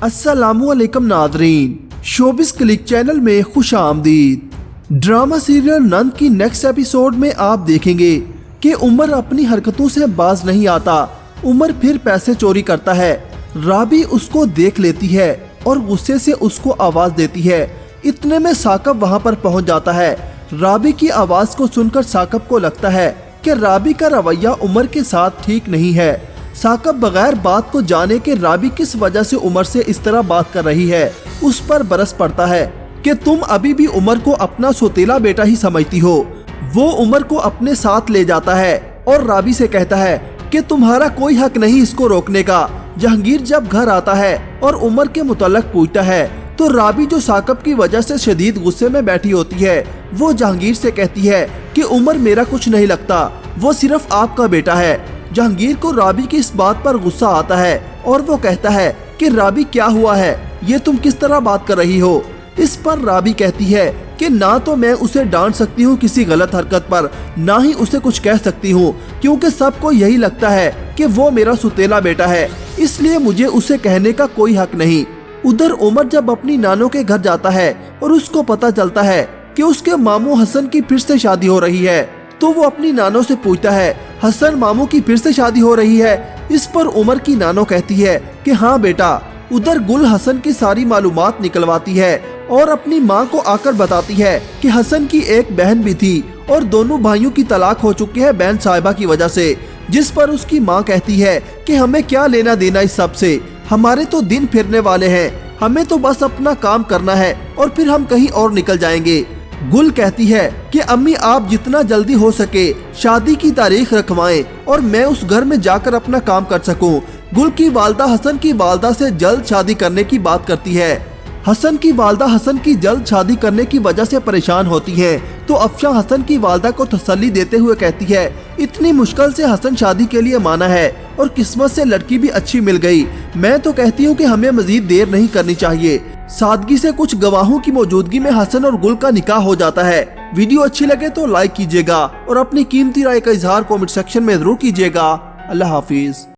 अस्सलामुअलैकुम Nadreen, showbiz click channel में खुश आमदीद। ड्रामा सीरियल नंद की नेक्स्ट एपिसोड में आप देखेंगे कि उमर अपनी हरकतों से बाज नहीं आता। उमर फिर पैसे चोरी करता है। राबी उसको देख लेती है और गुस्से से उसको आवाज देती है। इतने में साकब वहां पर पहुंच जाता है। राबी की आवाज को सुनकर साकब को लगता है कि राबी का रवैया उमर के साथ ठीक नहीं है। साकब बगैर बात को जाने के राबी किस वजह से उमर से इस तरह बात कर रही है उस पर बरस पड़ता है कि तुम अभी भी उमर को अपना सौतेला बेटा ही समझती हो। वो उमर को अपने साथ ले जाता है और राबी से कहता है कि तुम्हारा कोई हक नहीं इसको रोकने का। जहांगीर जब घर आता है और उमर के मुतल्लक पूछता है तो राबी जो साकब की वजह से शदीद गुस्से में बैठी होती है वो जहांगीर से कहती है कि उमर मेरा कुछ नहीं लगता, वो सिर्फ आपका बेटा है। जहांगीर को राबी की इस बात पर गुस्सा आता है और वो कहता है कि राबी क्या हुआ है, ये तुम किस तरह बात कर रही हो। इस पर राबी कहती है कि ना तो मैं उसे डांट सकती हूँ किसी गलत हरकत पर, ना ही उसे कुछ कह सकती हूँ, क्योंकि सबको यही लगता है कि वो मेरा सुतेला बेटा है, इसलिए मुझे उसे कहने का कोई हक नहीं। उधर उमर जब अपनी नानों के घर जाता है और उसको पता चलता है कि उसके मामू हसन की फिर से शादी हो रही है तो वो अपनी नानों से पूछता है हसन मामू की फिर से शादी हो रही है। इस पर उमर की नानो कहती है कि हाँ बेटा। उधर गुल हसन की सारी मालूमात निकलवाती है और अपनी माँ को आकर बताती है कि हसन की एक बहन भी थी और दोनों भाइयों की तलाक हो चुकी है बहन साहिबा की वजह से। जिस पर उसकी माँ कहती है कि हमें क्या लेना देना इस सब से, हमारे तो दिन फिरने वाले हैं, हमें तो बस अपना काम करना है और फिर हम कहीं और निकल जाएंगे। गुल कहती है कि अम्मी आप जितना जल्दी हो सके शादी की तारीख रखवाएं और मैं उस घर में जाकर अपना काम कर सकूं। गुल की वालदा हसन की वालदा से जल्द शादी करने की बात करती है। हसन की वालदा हसन की जल्द शादी करने की वजह से परेशान होती है तो अफशा हसन की वालदा को तसल्ली देते हुए कहती है इतनी मुश्किल से हसन शादी के लिए माना है और किस्मत से लड़की भी अच्छी मिल गई। मैं तो कहती हूँ कि हमें मजीद देर नहीं करनी चाहिए। सादगी से कुछ गवाहों की मौजूदगी में हसन और गुल का निकाह हो जाता है। वीडियो अच्छी लगे तो लाइक कीजिएगा और अपनी कीमती राय का इजहार कमेंट सेक्शन में जरूर कीजिएगा। अल्लाह हाफिज।